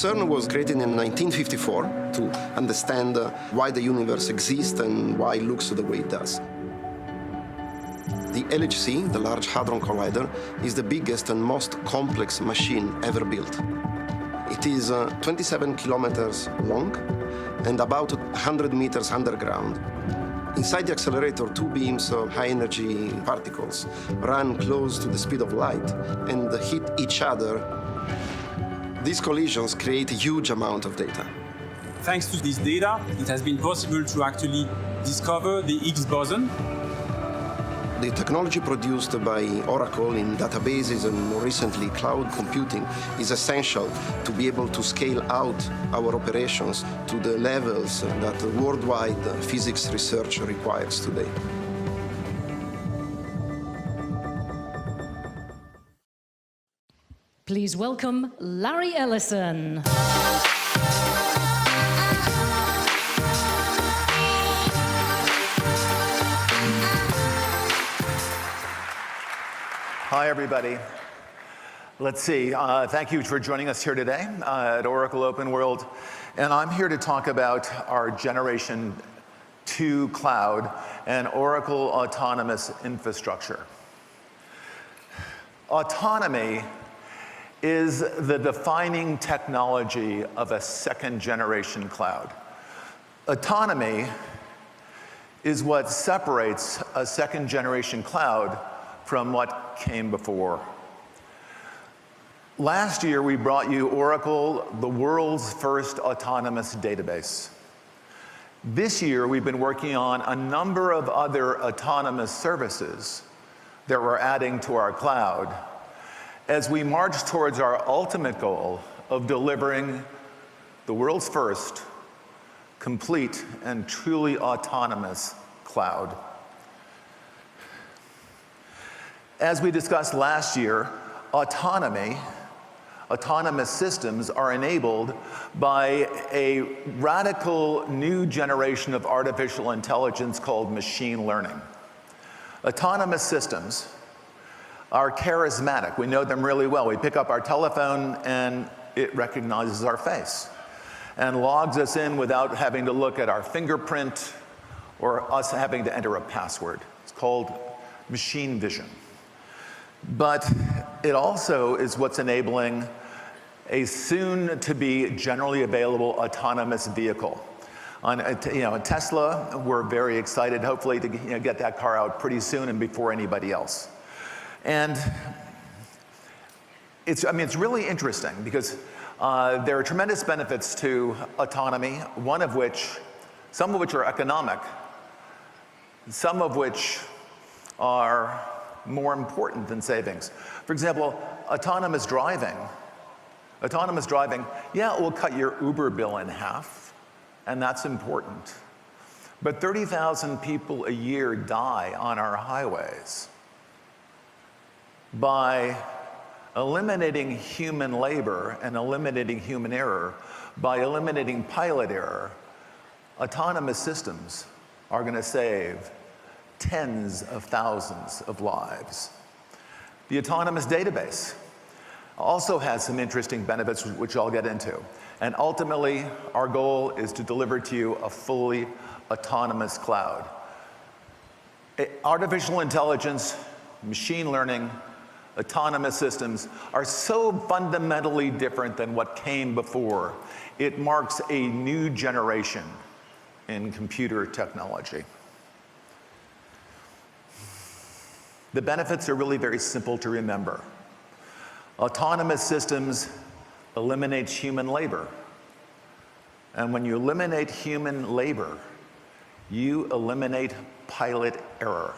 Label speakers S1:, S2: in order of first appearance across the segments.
S1: CERN was created in 1954 to understand why the universe exists and why it looks the way it does. The LHC, the Large Hadron Collider, is the biggest and most complex machine ever built. It is 27 kilometers long and about 100 meters underground. Inside the accelerator, two beams of high-energy particles run close to the speed of light and hit each other. These collisions create a huge amount of data.
S2: Thanks to this data, it has been possible to actually discover the Higgs boson.
S1: The technology produced by Oracle in databases and more recently cloud computing is essential to be able to scale out our operations to the levels that worldwide physics research requires today.
S3: Please welcome Larry Ellison.
S4: Hi, everybody. Let's see. Thank you for joining us here today at Oracle OpenWorld. And I'm here to talk about our Generation 2 cloud and Oracle Autonomous Infrastructure. Autonomy is the defining technology of a second-generation cloud. Autonomy is what separates a second-generation cloud from what came before. Last year, we brought you Oracle, the world's first autonomous database. This year, we've been working on a number of other autonomous services that we're adding to our cloud as we march towards our ultimate goal of delivering the world's first complete and truly autonomous cloud. As we discussed last year, autonomous systems are enabled by a radical new generation of artificial intelligence called machine learning. Autonomous systems are charismatic. We know them really well. We pick up our telephone and it recognizes our face and logs us in without having to look at our fingerprint or us having to enter a password. It's called machine vision. But it also is what's enabling a soon-to-be generally available autonomous vehicle. On Tesla, we're very excited, hopefully, to get that car out pretty soon and before anybody else. And it's really interesting because there are tremendous benefits to autonomy, some of which are economic, some of which are more important than savings. For example, autonomous driving. Yeah, it will cut your Uber bill in half, and that's important. But 30,000 people a year die on our highways. By eliminating human labor and eliminating human error, by eliminating pilot error, autonomous systems are going to save tens of thousands of lives. The autonomous database also has some interesting benefits, which I'll get into. And ultimately, our goal is to deliver to you a fully autonomous cloud. Artificial intelligence, machine learning, autonomous systems are so fundamentally different than what came before. It marks a new generation in computer technology. The benefits are really very simple to remember. Autonomous systems eliminates human labor. And when you eliminate human labor, you eliminate pilot error.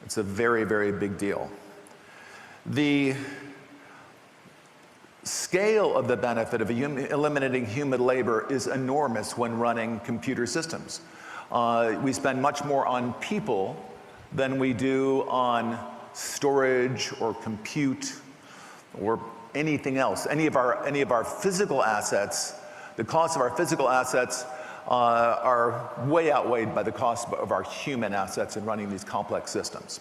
S4: It's a very, very big deal. The scale of the benefit of eliminating human labor is enormous when running computer systems. We spend much more on people than we do on storage or compute or anything else. Any of our physical assets, the cost of our physical assets are way outweighed by the cost of our human assets in running these complex systems.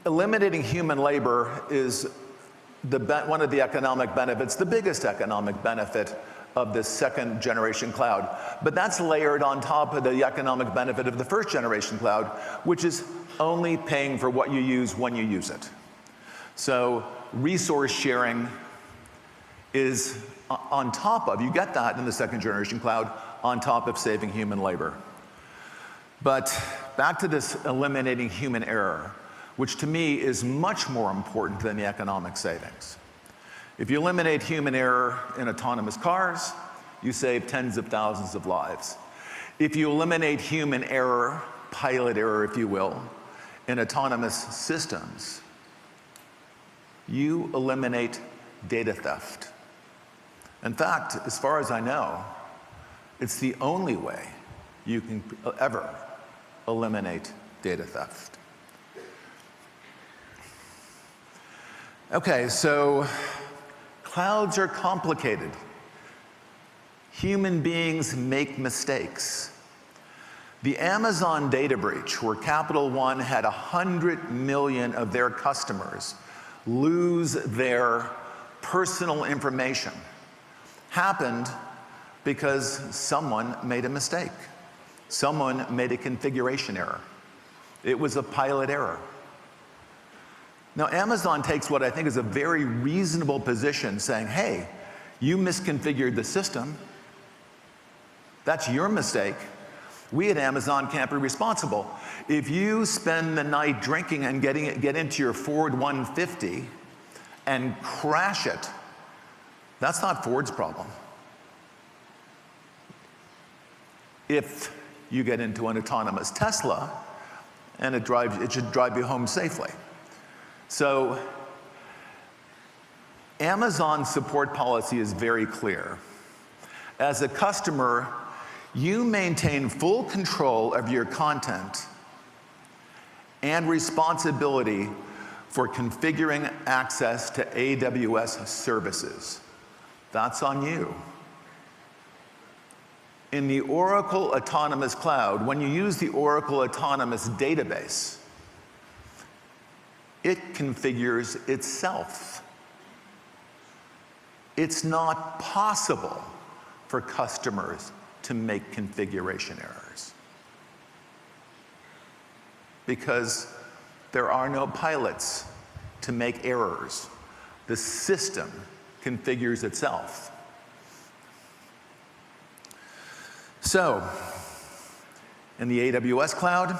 S4: Eliminating human labor is one of the economic benefits, the biggest economic benefit of this second generation cloud. But that's layered on top of the economic benefit of the first generation cloud, which is only paying for what you use when you use it. So resource sharing is on top of, you get that in the second generation cloud, on top of saving human labor. But back to this eliminating human error, which to me is much more important than the economic savings. If you eliminate human error in autonomous cars, you save tens of thousands of lives. If you eliminate human error, pilot error if you will, in autonomous systems, you eliminate data theft. In fact, as far as I know, it's the only way you can ever eliminate data theft. Okay, so clouds are complicated. Human beings make mistakes. The Amazon data breach, where Capital One had 100 million of their customers lose their personal information, happened because someone made a mistake. Someone made a configuration error. It was a pilot error. Now, Amazon takes what I think is a very reasonable position, saying, hey, you misconfigured the system. That's your mistake. We at Amazon can't be responsible. If you spend the night drinking and get into your Ford 150 and crash it, that's not Ford's problem. If you get into an autonomous Tesla and it should drive you home safely. So Amazon's support policy is very clear. As a customer, you maintain full control of your content and responsibility for configuring access to AWS services. That's on you. In the Oracle Autonomous Cloud, when you use the Oracle Autonomous Database, it configures itself. It's not possible for customers to make configuration errors because there are no pilots to make errors. The system configures itself. So, in the AWS cloud,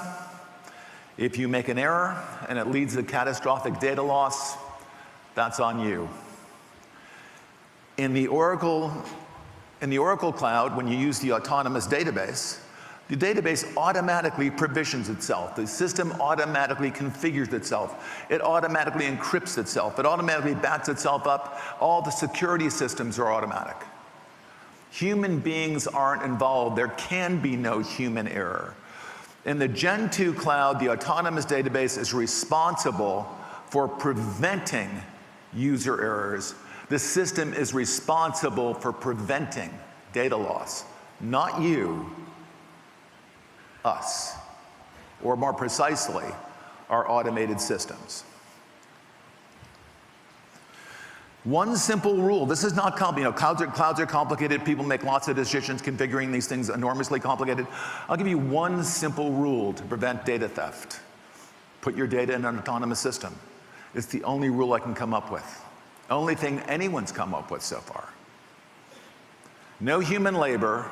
S4: if you make an error and it leads to catastrophic data loss, that's on you. In the Oracle cloud, when you use the autonomous database, the database automatically provisions itself. The system automatically configures itself. It automatically encrypts itself. It automatically backs itself up. All the security systems are automatic. Human beings aren't involved. There can be no human error. In the Gen 2 cloud, the autonomous database is responsible for preventing user errors. The system is responsible for preventing data loss, not you, us, or more precisely, our automated systems. One simple rule. This is not complicated. Clouds are complicated. People make lots of decisions configuring these things enormously complicated. I'll give you one simple rule to prevent data theft. Put your data in an autonomous system. It's the only rule I can come up with. Only thing anyone's come up with so far. No human labor,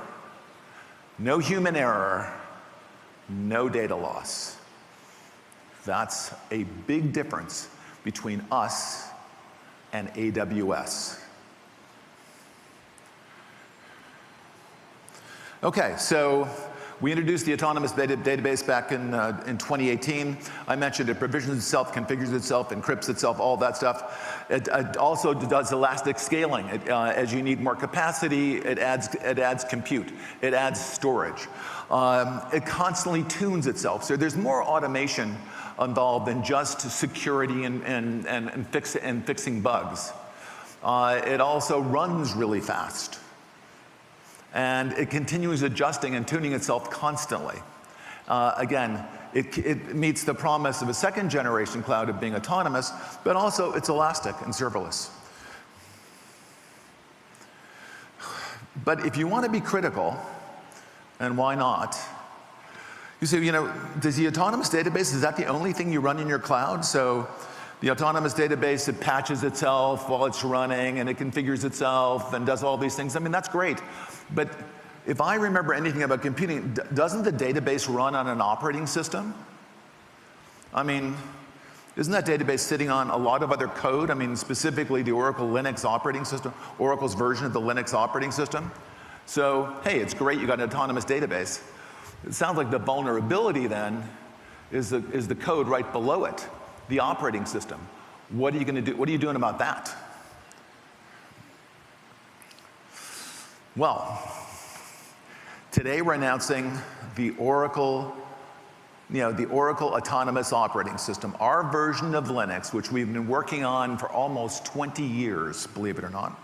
S4: no human error, no data loss. That's a big difference between us and AWS. Okay, so we introduced the autonomous database back in 2018. I mentioned it provisions itself, configures itself, encrypts itself, all that stuff. It also does elastic scaling. As you need more capacity, it adds compute. It adds storage. It constantly tunes itself. So there's more automation involved than just security and fixing bugs. It also runs really fast. And it continues adjusting and tuning itself constantly. Again, It meets the promise of a second generation cloud of being autonomous, but also it's elastic and serverless. But if you want to be critical, and why not? You say, does the autonomous database, is that the only thing you run in your cloud? So the autonomous database, it patches itself while it's running, and it configures itself and does all these things. I mean, that's great. But if I remember anything about computing, doesn't the database run on an operating system? I mean, isn't that database sitting on a lot of other code? I mean, specifically the Oracle Linux operating system, Oracle's version of the Linux operating system. So, hey, it's great you got an autonomous database. It sounds like the vulnerability then is the code right below it, the operating system. What are you going to do? What are you doing about that? Well, today we're announcing the Oracle Autonomous Operating System, our version of Linux, which we've been working on for almost 20 years, believe it or not,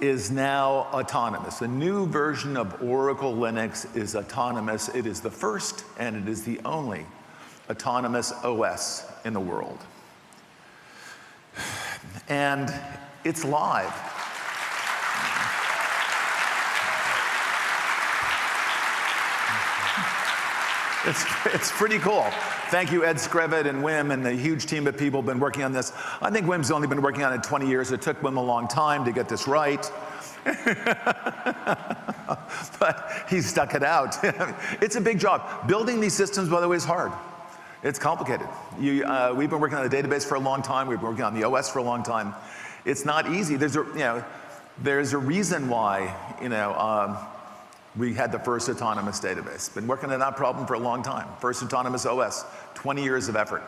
S4: is now autonomous. The new version of Oracle Linux is autonomous. It is the first and it is the only autonomous OS in the world. And it's live. It's pretty cool. Thank you, Ed Scrivet and Wim and the huge team of people who've been working on this. I think Wim's only been working on it 20 years. It took Wim a long time to get this right. But he stuck it out. It's a big job. Building these systems, by the way, is hard. It's complicated. We've been working on the database for a long time. We've been working on the OS for a long time. It's not easy. There's a reason why, we had the first autonomous database. Been working on that problem for a long time. First autonomous OS, 20 years of effort.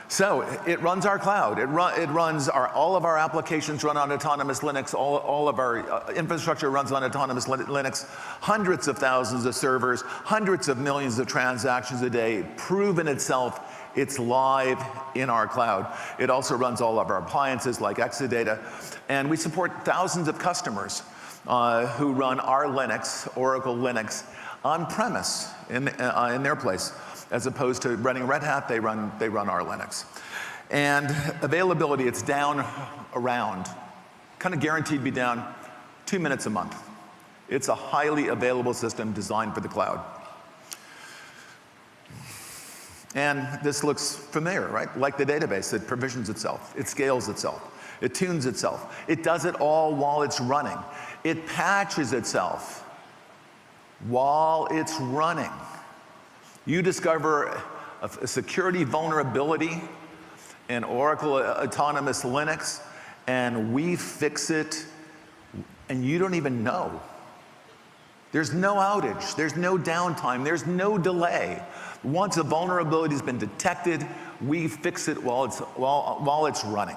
S4: So it runs our cloud. It runs all of our applications run on autonomous Linux. All of our infrastructure runs on autonomous Linux. Hundreds of thousands of servers, hundreds of millions of transactions a day. Proven itself. It's live in our cloud. It also runs all of our appliances like Exadata. And we support thousands of customers who run our Linux, Oracle Linux, on-premise in their place, as opposed to running Red Hat. They run our Linux. And availability, it's down around, kind of guaranteed to be down 2 minutes a month. It's a highly available system designed for the cloud. And this looks familiar, right? Like the database, it provisions itself, it scales itself, it tunes itself. It does it all while it's running. It patches itself while it's running. You discover a security vulnerability in Oracle Autonomous Linux, and we fix it, and you don't even know. There's no outage, there's no downtime, there's no delay. Once a vulnerability has been detected, we fix it while it's running.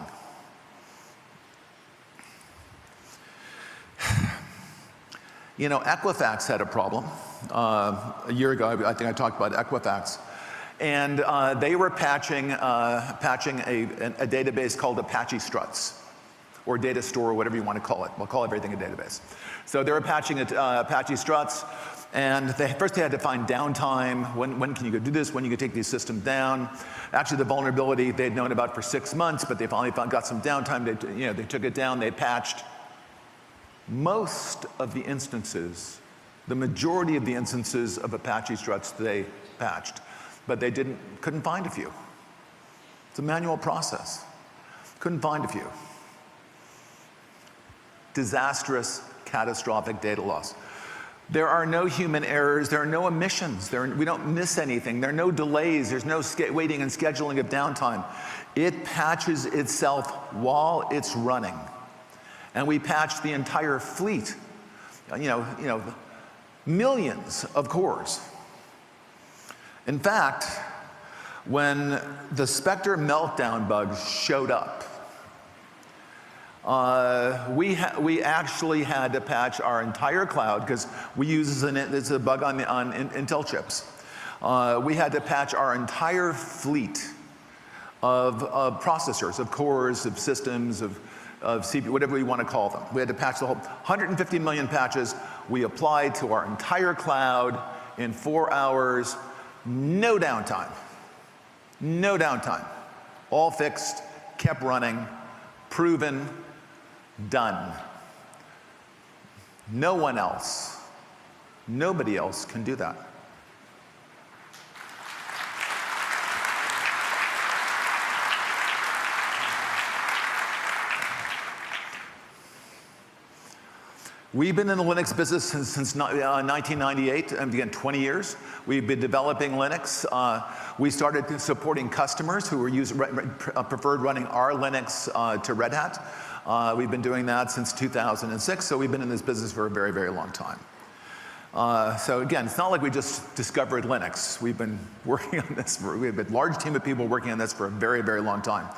S4: Equifax had a problem a year ago. I think I talked about Equifax. And they were patching a database called Apache Struts, or data store, or whatever you want to call it. We'll call everything a database. So they were patching Apache Struts, and first they had to find downtime. When can you go do this? When you can take these systems down? Actually, the vulnerability they'd known about for 6 months, but they finally got some downtime. They took it down. They patched. Most of the instances, the majority of the instances of Apache Struts they patched, but they couldn't find a few. It's a manual process. Couldn't find a few. Disastrous, catastrophic data loss. There are no human errors, there are no omissions, we don't miss anything, there are no delays, there's no waiting and scheduling of downtime. It patches itself while it's running. And we patched the entire fleet, millions of cores. In fact, when the Spectre meltdown bug showed up, we actually had to patch our entire cloud, because we use it's a bug on Intel chips. We had to patch our entire fleet of processors, of cores, of systems, of CPU, whatever we want to call them. We had to patch the whole 150 million patches. We applied to our entire cloud in 4 hours, no downtime. No downtime. All fixed, kept running, proven, done. No one else, nobody else can do that. We've been in the Linux business since 1998, and again, 20 years. We've been developing Linux. We started supporting customers who were preferred running our Linux to Red Hat. We've been doing that since 2006, so we've been in this business for a very, very long time. So again, it's not like we just discovered Linux. We've been working on this, we have a large team of people working on this for a very, very long time.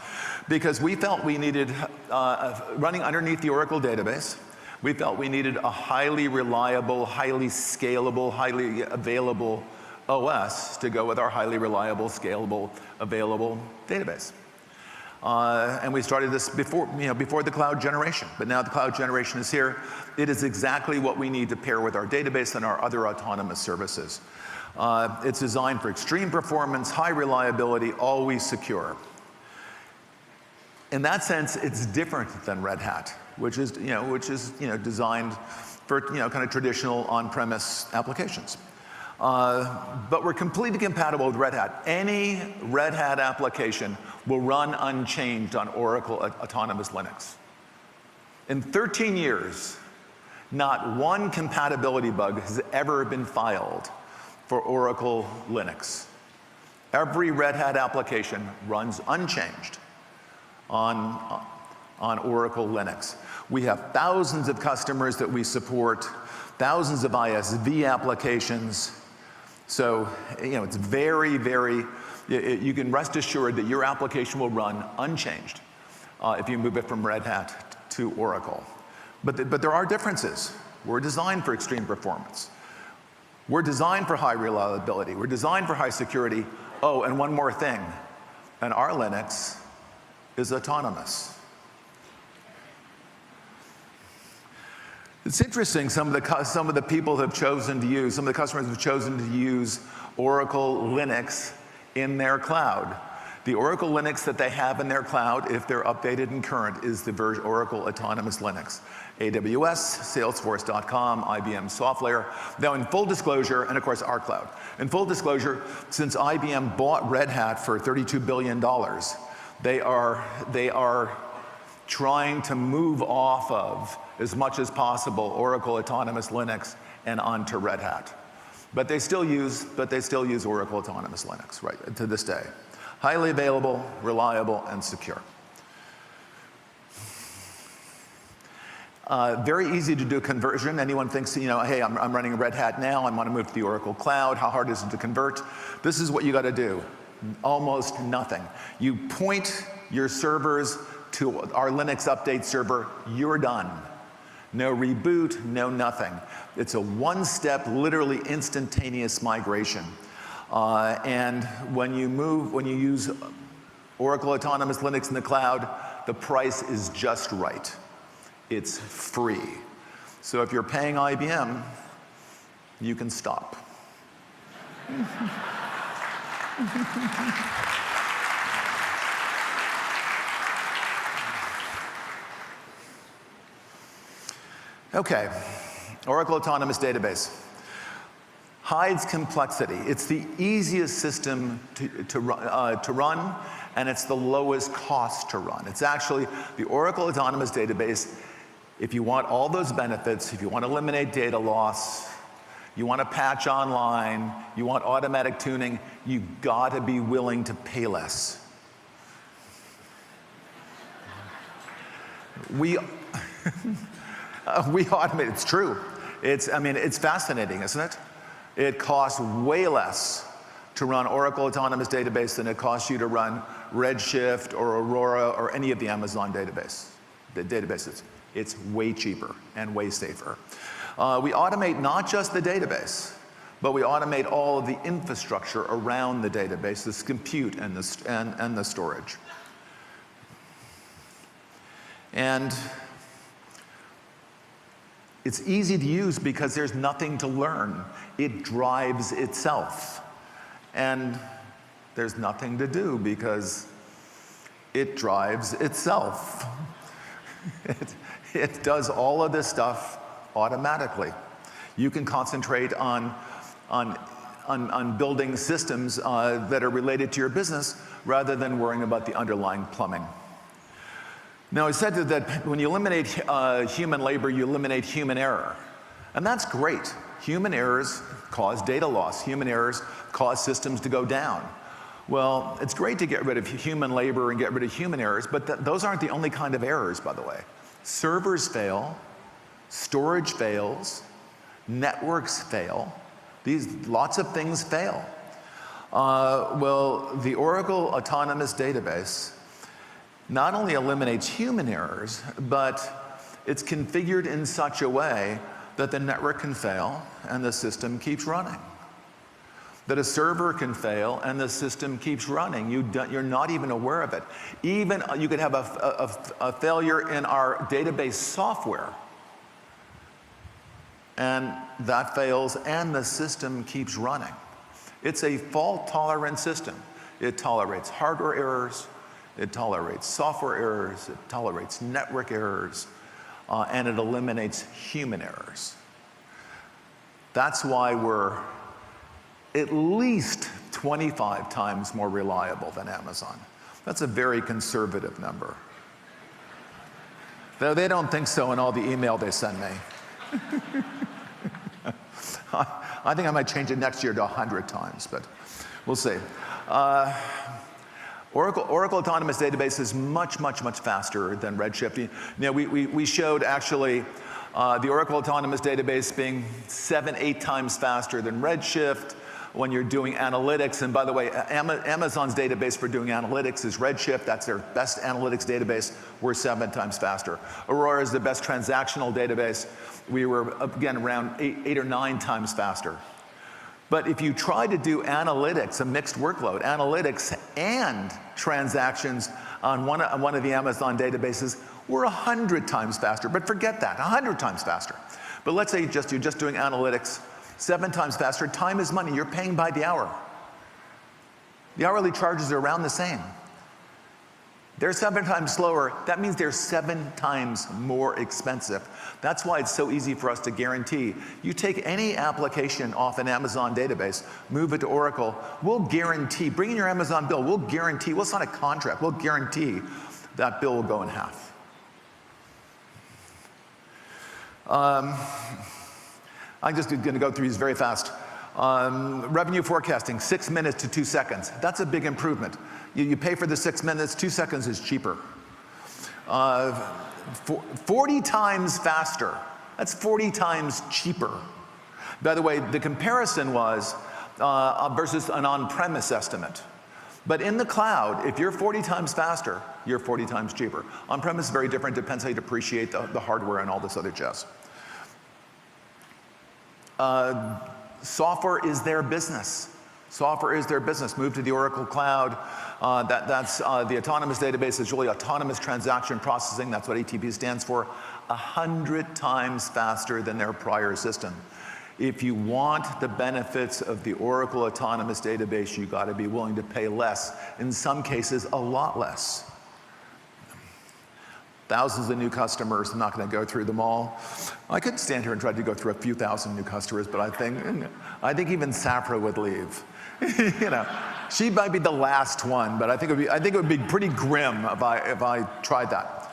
S4: Because we felt we needed, running underneath the Oracle database, we felt we needed a highly reliable, highly scalable, highly available OS to go with our highly reliable, scalable, available database. And we started this before the cloud generation, but now the cloud generation is here. It is exactly what we need to pair with our database and our other autonomous services. It's designed for extreme performance, high reliability, always secure. In that sense, it's different than Red Hat, which is designed for kind of traditional on-premise applications. But we're completely compatible with Red Hat. Any Red Hat application will run unchanged on Oracle Autonomous Linux. In 13 years, not one compatibility bug has ever been filed for Oracle Linux. Every Red Hat application runs unchanged on Oracle Linux. We have thousands of customers that we support, thousands of ISV applications. So, it's very, very, you can rest assured that your application will run unchanged if you move it from Red Hat to Oracle. But there are differences. We're designed for extreme performance. We're designed for high reliability. We're designed for high security. Oh, and one more thing. And our Linux is autonomous. It's interesting, some of the people have chosen to use, some of the customers have chosen to use Oracle Linux in their cloud. The Oracle Linux that they have in their cloud, if they're updated and current, is the Oracle Autonomous Linux. AWS, Salesforce.com, IBM SoftLayer. Now in full disclosure, and of course our cloud. In full disclosure, since IBM bought Red Hat for $32 billion, they are trying to move off of, as much as possible, Oracle Autonomous Linux and onto Red Hat. But they still use Oracle Autonomous Linux, right, to this day. Highly available, reliable, and secure. Very easy to do conversion. Anyone thinks, hey, I'm running Red Hat now, I want to move to the Oracle Cloud, how hard is it to convert? This is what you got to do. Almost nothing. You point your servers to our Linux update server, you're done. No reboot, no nothing. It's a one-step, literally instantaneous migration. And when you use Oracle Autonomous Linux in the cloud, the price is just right. It's free. So if you're paying IBM, you can stop. Okay, Oracle Autonomous Database. Hides complexity. It's the easiest system to run, and it's the lowest cost to run. It's actually the Oracle Autonomous Database. If you want all those benefits, if you want to eliminate data loss, you want to patch online, you want automatic tuning, you've got to be willing to pay less. We automate, it's true. It's fascinating, isn't it? It costs way less to run Oracle Autonomous Database than it costs you to run Redshift or Aurora or any of the Amazon databases. It's way cheaper and way safer. We automate not just the database, but we automate all of the infrastructure around the database, this compute and the storage. It's easy to use because there's nothing to learn. It drives itself. And there's nothing to do because it drives itself. It does all of this stuff automatically. You can concentrate on building systems that are related to your business rather than worrying about the underlying plumbing. Now, I said that when you eliminate human labor, you eliminate human error. And that's great. Human errors cause data loss. Human errors cause systems to go down. Well, it's great to get rid of human labor and get rid of human errors, but those aren't the only kind of errors, by the way. Servers fail, storage fails, networks fail. Lots of things fail. Well, the Oracle Autonomous Database not only eliminates human errors, but it's configured in such a way that the network can fail and the system keeps running. That a server can fail and the system keeps running. You're not even aware of it. Even you could have a failure in our database software, and that fails and the system keeps running. It's a fault-tolerant system. It tolerates hardware errors, it tolerates software errors, it tolerates network errors, and it eliminates human errors. That's why we're at least 25 times more reliable than Amazon. That's a very conservative number. Though they don't think so in all the email they send me. I think I might change it next year to 100 times, but we'll see. Oracle Autonomous Database is much, much, much faster than Redshift. You know, we showed actually the Oracle Autonomous Database being 7-8 times faster than Redshift when you're doing analytics. And by the way, Amazon's database for doing analytics is Redshift. That's their best analytics database. We're 7 times faster. Aurora is the best transactional database. We were, again, around 8 or 9 times faster. But if you try to do analytics, a mixed workload, analytics and transactions on one of the Amazon databases, we're 100 times faster. But forget that, 100 times faster. But let's say you're just doing analytics, 7 times faster. Time is money. You're paying by the hour. The hourly charges are around the same. They're 7 times slower. That means they're 7 times more expensive. That's why it's so easy for us to guarantee. You take any application off an Amazon database, move it to Oracle, we'll guarantee, bring in your Amazon bill, we'll guarantee, we'll sign a contract, we'll guarantee that bill will go in half. I'm just going to go through these very fast. Revenue forecasting, 6 minutes to 2 seconds. That's a big improvement. You pay for the 6 minutes, 2 seconds is cheaper. 40 times faster. That's 40 times cheaper. By the way, the comparison was versus an on-premise estimate. But in the cloud, if you're 40 times faster, you're 40 times cheaper. On-premise is very different, depends how you depreciate the hardware and all this other jazz. Software is their business. Software is their business. Move to the Oracle Cloud. That's the autonomous database is really autonomous transaction processing. That's what ATP stands for. 100 times faster than their prior system. If you want the benefits of the Oracle Autonomous Database, you got to be willing to pay less. In some cases, a lot less. Thousands of new customers. I'm not going to go through them all. I could stand here and try to go through a few thousand new customers, but I think even Safra would leave. You know, she might be the last one, but I think it would be pretty grim if I tried that.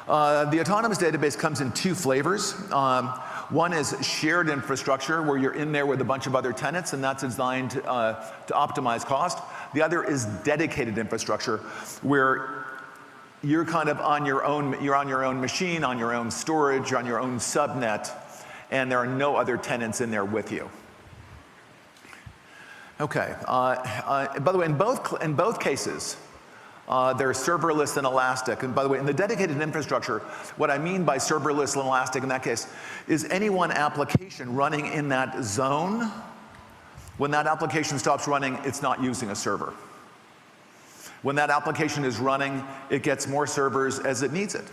S4: The autonomous database comes in 2 flavors. One is shared infrastructure, where you're in there with a bunch of other tenants, and that's designed to optimize cost. The other is dedicated infrastructure, where you're kind of on your own. You're on your own machine, on your own storage, on your own subnet, and there are no other tenants in there with you. Okay. By the way, in both cases, they're serverless and elastic. And by the way, in the dedicated infrastructure, what I mean by serverless and elastic in that case is any one application running in that zone, when that application stops running, it's not using a server. When that application is running, it gets more servers as it needs it.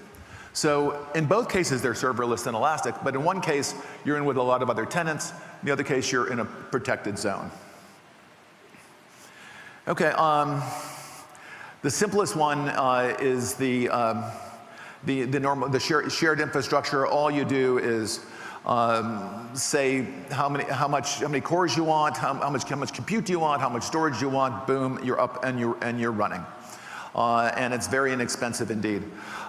S4: So in both cases, they're serverless and elastic, but in one case, you're in with a lot of other tenants. In the other case, you're in a protected zone. Okay, the simplest one is the shared infrastructure. All you do is say how many cores you want, how much compute you want, how much storage you want. Boom, you're up and you're running. And it's very inexpensive indeed.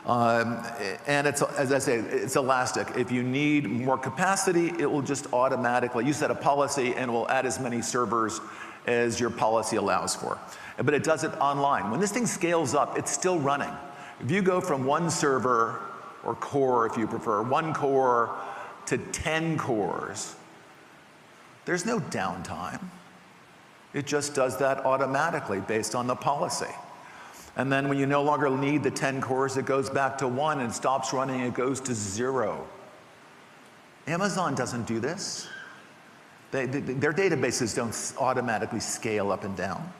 S4: And it's, as I say, it's elastic. If you need more capacity, it will just automatically, you set a policy and it will add as many servers as your policy allows for. But it does it online. When this thing scales up, it's still running. If you go from one server, or core if you prefer, one core to 10 cores, there's no downtime. It just does that automatically based on the policy. And then when you no longer need the 10 cores, it goes back to 1 and stops running, it goes to 0. Amazon doesn't do this. Their databases don't automatically scale up and down.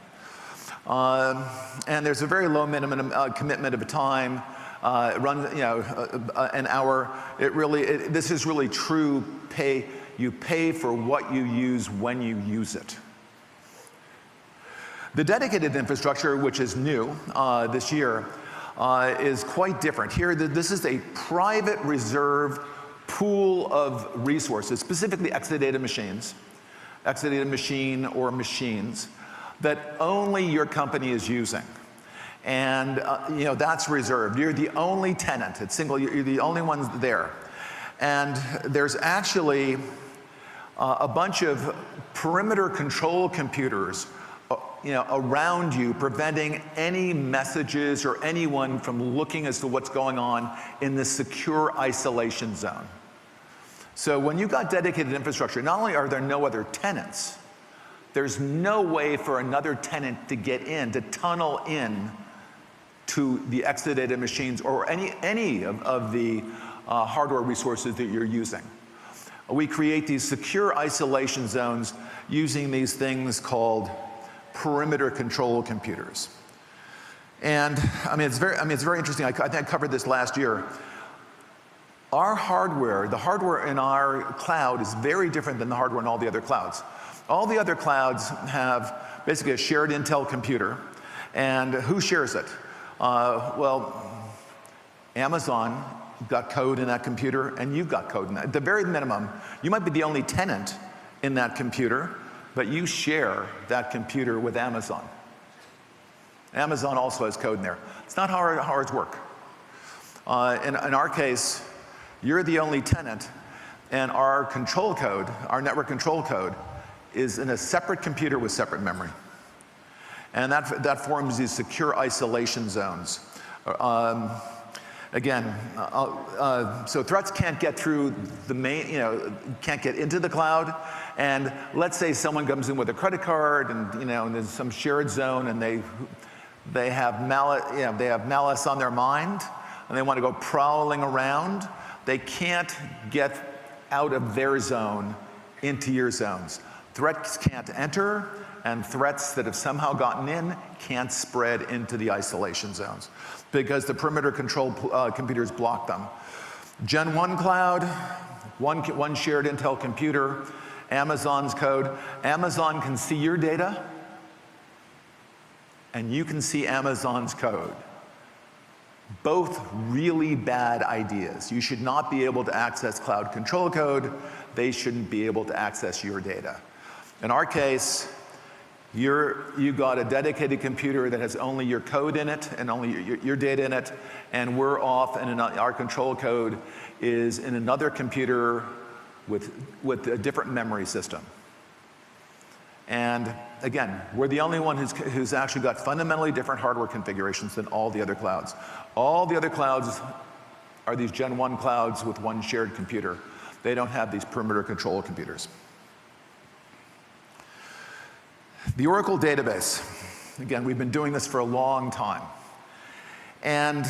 S4: And there's a very low minimum commitment of a time, an hour. This is really true pay. You pay for what you use when you use it. The dedicated infrastructure, which is new this year, is quite different. Here, this is a private reserve pool of resources, specifically Exadata machines, Exadata machine or machines, that only your company is using. And that's reserved. You're the only tenant. It's single. You're the only ones there. And there's actually a bunch of perimeter control computers around you, preventing any messages or anyone from looking as to what's going on in the secure isolation zone. So when you've got dedicated infrastructure, not only are there no other tenants, there's no way for another tenant to get in, to tunnel in to the Exadata machines or any of the hardware resources that you're using. We create these secure isolation zones using these things called perimeter control computers. And it's very interesting. I think I covered this last year. Our hardware, the hardware in our cloud is very different than the hardware in all the other clouds. All the other clouds have basically a shared Intel computer, and who shares it? Well, Amazon got code in that computer, and you've got code in that. At the very minimum, you might be the only tenant in that computer, but you share that computer with Amazon. Amazon also has code in there. It's not how ours work. In our case, you're the only tenant, and our control code, our network control code, is in a separate computer with separate memory. And that forms these secure isolation zones. So threats can't get through the main, can't get into the cloud. And let's say someone comes in with a credit card, and and there's some shared zone, and they have malice on their mind, and they want to go prowling around. They can't get out of their zone into your zones. Threats can't enter, and threats that have somehow gotten in can't spread into the isolation zones because the perimeter control computers block them. Gen 1 cloud, one shared Intel computer, Amazon's code. Amazon can see your data, and you can see Amazon's code. Both really bad ideas. You should not be able to access cloud control code. They shouldn't be able to access your data. In our case, you got a dedicated computer that has only your code in it and only your data in it, and we're off, and our control code is in another computer with a different memory system. And again, we're the only one who's actually got fundamentally different hardware configurations than all the other clouds. All the other clouds are these Gen 1 clouds with one shared computer. They don't have these perimeter control computers. The Oracle database. Again, we've been doing this for a long time. And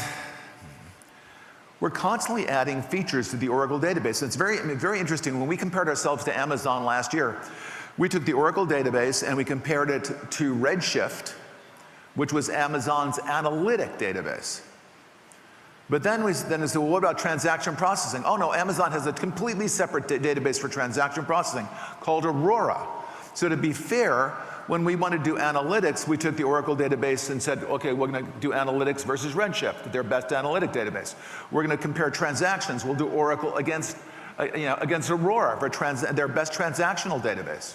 S4: we're constantly adding features to the Oracle database. It's very interesting. When we compared ourselves to Amazon last year, we took the Oracle database and we compared it to Redshift, which was Amazon's analytic database. But then we said, well, what about transaction processing? Oh no, Amazon has a completely separate database for transaction processing called Aurora. So to be fair, when we wanted to do analytics, we took the Oracle database and said, okay, we're going to do analytics versus Redshift, their best analytic database. We're going to compare transactions. We'll do Oracle against Aurora for their best transactional database.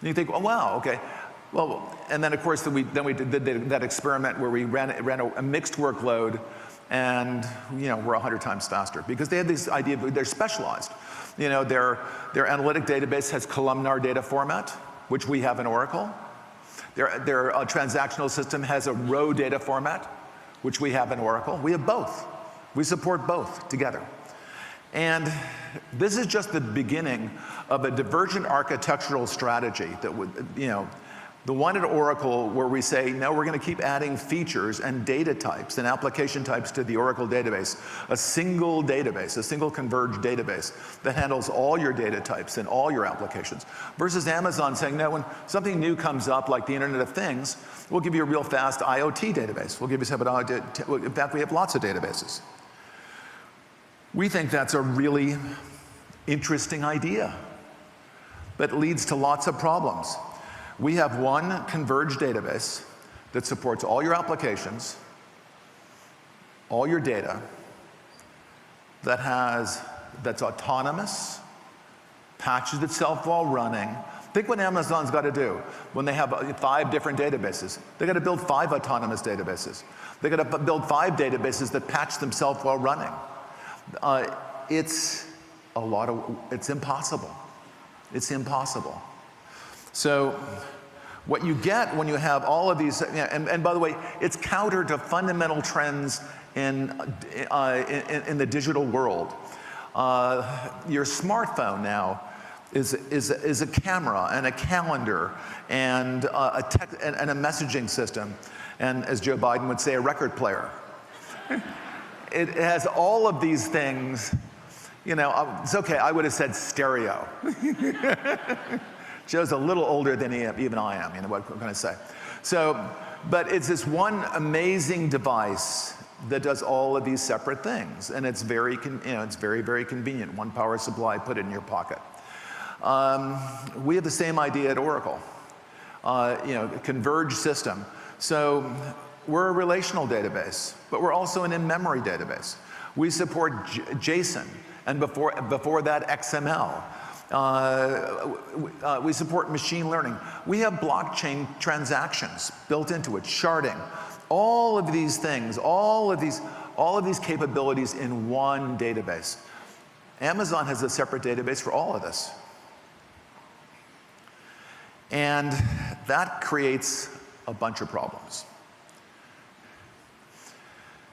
S4: And you think, oh, wow, okay. Well, and then of course we did that experiment where we ran a mixed workload, and we're 100 times faster because they had this idea of they're specialized. Their analytic database has columnar data format, which we have in Oracle. Their transactional system has a row data format, which we have in Oracle. We have both. We support both together. And this is just the beginning of a divergent architectural strategy that would, the one at Oracle where we say, no, we're going to keep adding features and data types and application types to the Oracle database. A single database, a single converged database that handles all your data types and all your applications. Versus Amazon saying, no, when something new comes up like the Internet of Things, we'll give you a real fast IoT database. We'll give you something, in fact, we have lots of databases. We think that's a really interesting idea, but it leads to lots of problems. We have one converged database that supports all your applications, all your data, that's autonomous, patches itself while running. Think what Amazon's got to do when they have 5 different databases. They got to build 5 autonomous databases. They got to build 5 databases that patch themselves while running. It's impossible. It's impossible. So what you get when you have all of these, and by the way, it's counter to fundamental trends in the digital world. Your smartphone now is a camera and a calendar and a messaging system, and as Joe Biden would say, a record player. It has all of these things. It's okay, I would have said stereo. Joe's a little older than even I am, what can I say? So, but it's this one amazing device that does all of these separate things, and it's very, very convenient. One power supply, put it in your pocket. We have the same idea at Oracle, converged system. So we're a relational database, but we're also an in-memory database. We support JSON, and before that, XML. We support machine learning. We have blockchain transactions built into it, sharding. All of these things, all of these capabilities in one database. Amazon has a separate database for all of this. And that creates a bunch of problems.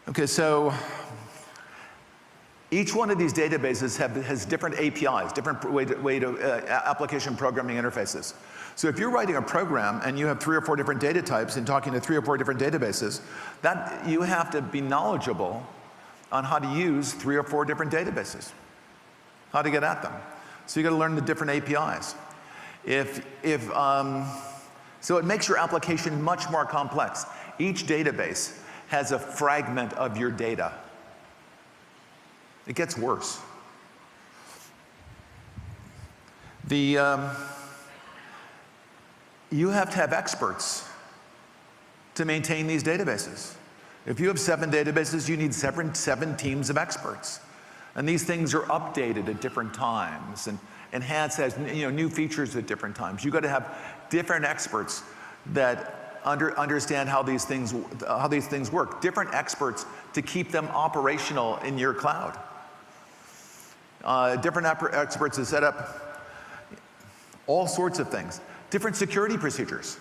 S4: Okay, so each one of these databases has different APIs, different application programming interfaces. So if you're writing a program and you have 3 or 4 different data types and talking to 3 or 4 different databases, that you have to be knowledgeable on how to use 3 or 4 different databases, how to get at them. So you got to learn the different APIs. So it makes your application much more complex. Each database has a fragment of your data. It gets worse. You have to have experts to maintain these databases. If you have 7 databases, you need 7 teams of experts. And these things are updated at different times and enhanced as new features at different times. You've got to have different experts that understand how these things work. Different experts to keep them operational in your cloud. Different experts to set up all sorts of things. Different security procedures.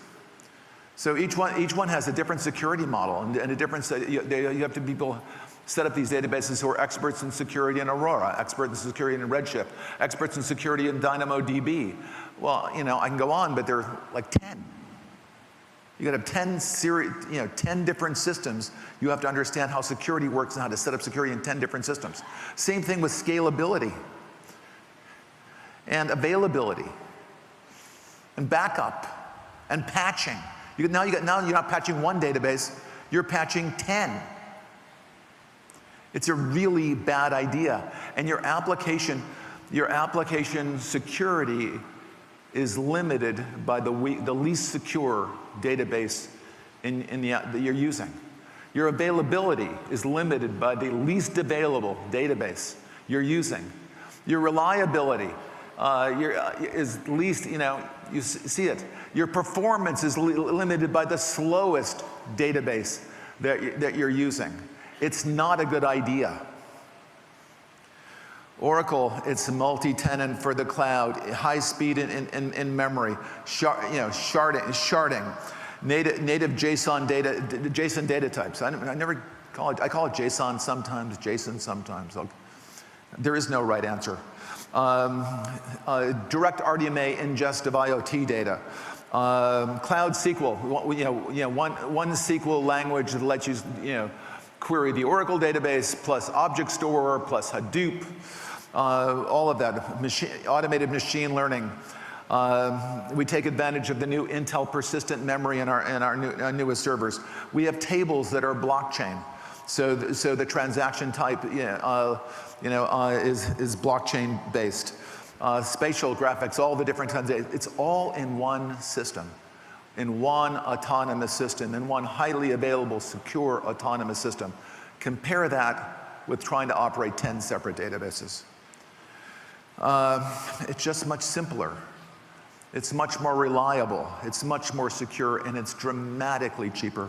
S4: So each one has a different security model and a different. You have to people set up these databases who are experts in security in Aurora, experts in security in Redshift, experts in security in DynamoDB. Well, I can go on, but there are like 10. You got to have 10 different systems. You have to understand how security works and how to set up security in 10 different systems. Same thing with scalability and availability and backup and patching. Now you're not patching one database, you're patching 10. It's a really bad idea. And your application security is limited by the least secure database that you're using. Your availability is limited by the least available database you're using. Your reliability is least, you see it. Your performance is limited by the slowest database that you're using. It's not a good idea. Oracle, it's multi-tenant for the cloud, high speed in memory, sharding, native JSON data types. I call it JSON sometimes, JSON sometimes. There is no right answer. Direct RDMA ingest of IoT data. Cloud SQL, one SQL language that lets you, query the Oracle database plus object store plus Hadoop. All of that, automated machine learning. We take advantage of the new Intel persistent memory in our newest servers. We have tables that are blockchain, so the transaction type, is blockchain based. Spatial graphics, all the different kinds. It's all in one system, in one autonomous system, in one highly available, secure autonomous system. Compare that with trying to operate 10 separate databases. It's just much simpler. It's much more reliable. It's much more secure, and it's dramatically cheaper.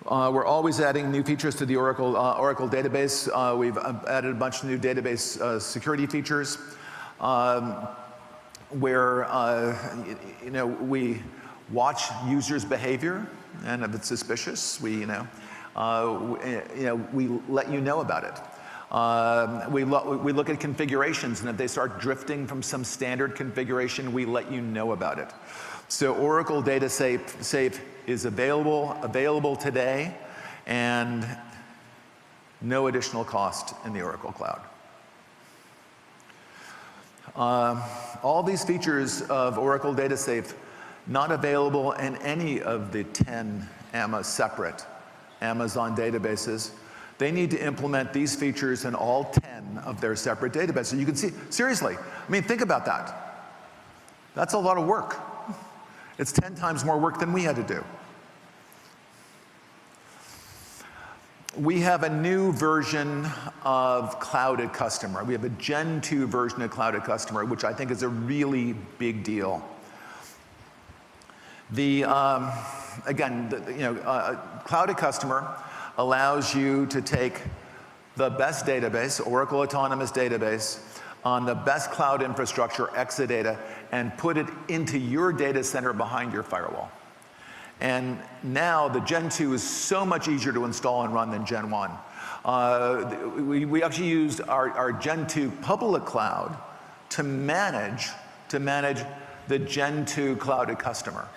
S4: We're always adding new features to the Oracle database. We've added a bunch of new database security features where we watch users' behavior, and if it's suspicious, we let you know about it. We look at configurations, and if they start drifting from some standard configuration, we let you know about it. So Oracle Data Safe is available today, and no additional cost in the Oracle Cloud. All these features of Oracle Data Safe not available in any of the 10 separate Amazon databases. They need to implement these features in all 10 of their separate databases. So you can see, seriously, think about that. That's a lot of work. It's 10 times more work than we had to do. We have a new version of Clouded Customer. We have a Gen 2 version of Clouded Customer, which I think is a really big deal. Clouded Customer allows you to take the best database, Oracle Autonomous Database, on the best cloud infrastructure, Exadata, and put it into your data center behind your firewall. And now the Gen 2 is so much easier to install and run than Gen 1. We actually used our Gen 2 public cloud to manage the Gen 2 Clouded Customer.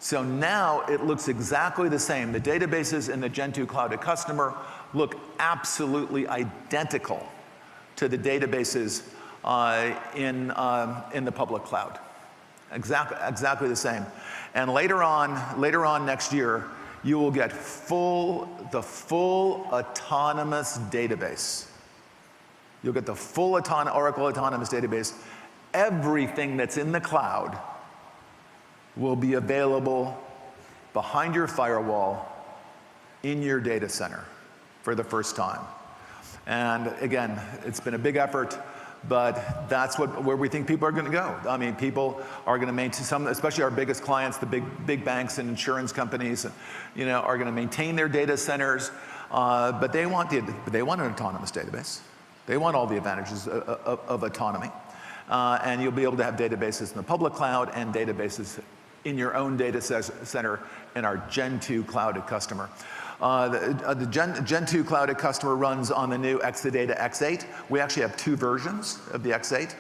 S4: So now it looks exactly the same. The databases in the Gen 2 Clouded Customer look absolutely identical to the databases in the public cloud. Exactly the same. And later on next year, you will get the full autonomous database. You'll get the full Oracle Autonomous Database. Everything that's in the cloud will be available behind your firewall in your data center for the first time. And again, it's been a big effort, but that's where we think people are going to go. People are going to maintain some, especially our biggest clients, the big banks and insurance companies, are going to maintain their data centers, but they want an autonomous database. They want all the advantages of autonomy, and you'll be able to have databases in the public cloud and databases in your own data center in our Gen 2 Clouded Customer. The Gen 2 Clouded Customer runs on the new Exadata X8. We actually have 2 versions of the X8.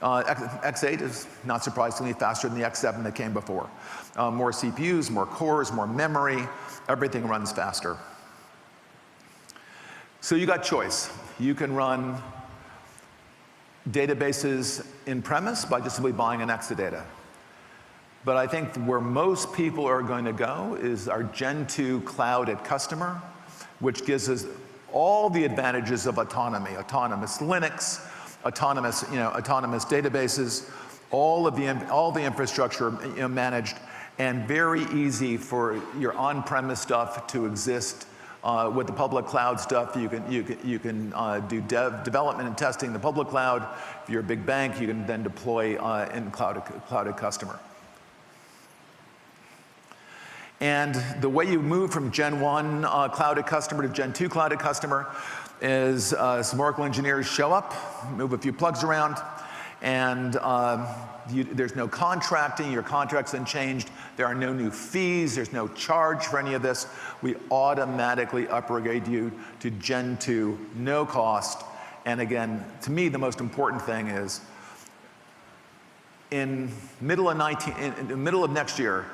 S4: X8 is, not surprisingly, faster than the X7 that came before. More CPUs, more cores, more memory, everything runs faster. So you got choice. You can run databases in premise by just simply buying an Exadata. But I think where most people are going to go is our Gen 2 Clouded Customer, which gives us all the advantages of autonomy, autonomous Linux, autonomous databases, all the infrastructure managed, and very easy for your on-premise stuff to exist. With the public cloud stuff, you can do development and testing in the public cloud. If you're a big bank, you can then deploy in clouded customer. And the way you move from Gen 1 clouded customer to Gen 2 clouded customer is some Oracle engineers show up, move a few plugs around, and there's no contracting, your contract's unchanged, there are no new fees, there's no charge for any of this. We automatically upgrade you to Gen 2, no cost. And again, to me, the most important thing is in the middle of next year,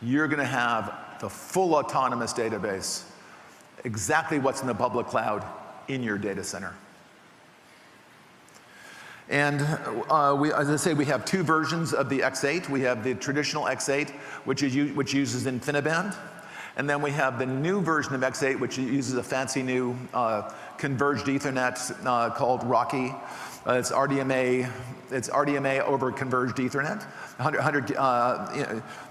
S4: you're going to have the full autonomous database, exactly what's in the public cloud in your data center. And as I say, we have two versions of the X8. We have the traditional X8, which uses InfiniBand. And then we have the new version of X8, which uses a fancy new converged Ethernet called Rocky. It's RDMA over converged Ethernet.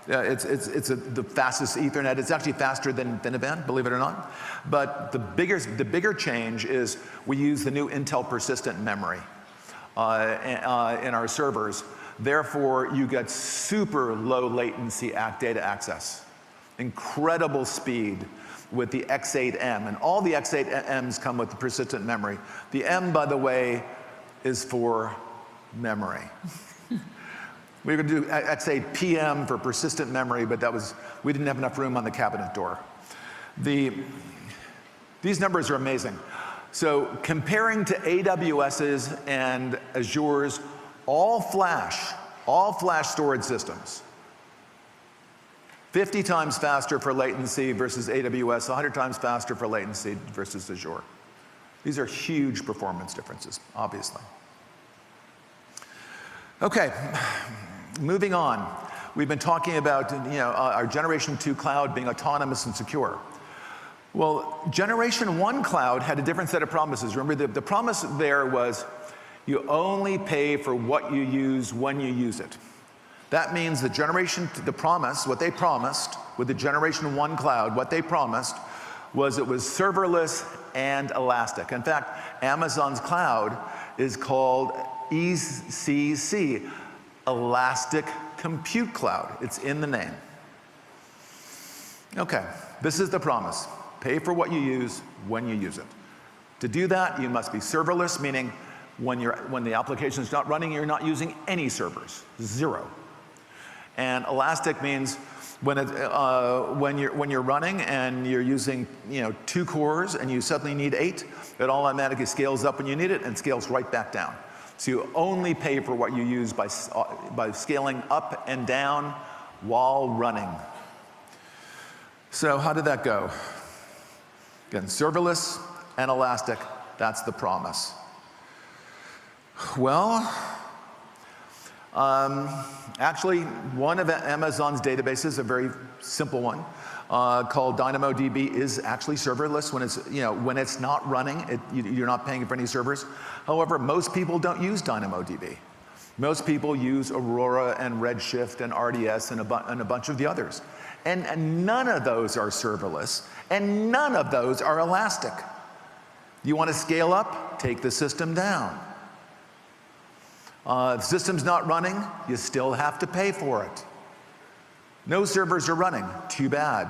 S4: It's the fastest Ethernet. It's actually faster than InfiniBand, believe it or not. But the bigger change is we use the new Intel persistent memory in our servers. Therefore, you get super low latency data access. Incredible speed with the X8M. And all the X8Ms come with the persistent memory. The M, by the way, is for memory. We were going to do X8 PM for persistent memory, but we didn't have enough room on the cabinet door. These numbers are amazing. So comparing to AWS's and Azure's all flash storage systems, 50 times faster for latency versus AWS, 100 times faster for latency versus Azure. These are huge performance differences, obviously. Okay, moving on. We've been talking about our Generation 2 cloud being autonomous and secure. Well, Generation 1 cloud had a different set of promises. Remember, the promise there was you only pay for what you use when you use it. That means what they promised with the Generation 1 cloud, what they promised was it was serverless and elastic. In fact, Amazon's cloud is called ECC, Elastic Compute Cloud. It's in the name. Okay, this is the promise. Pay for what you use when you use it. To do that, you must be serverless, meaning when the application is not running, you're not using any servers, zero. And elastic means when you're running and you're using 2 cores and you suddenly need 8, it automatically scales up when you need it and scales right back down. So you only pay for what you use by scaling up and down while running. So how did that go? Again, serverless and elastic, that's the promise. Well, actually, one of Amazon's databases, a very simple one, called DynamoDB, is actually serverless when it's not running. You're not paying for any servers. However, most people don't use DynamoDB. Most people use Aurora and Redshift and RDS and a bunch of the others. And none of those are serverless, and none of those are elastic. You want to scale up? Take the system down. If the system's not running, you still have to pay for it. No servers are running. Too bad.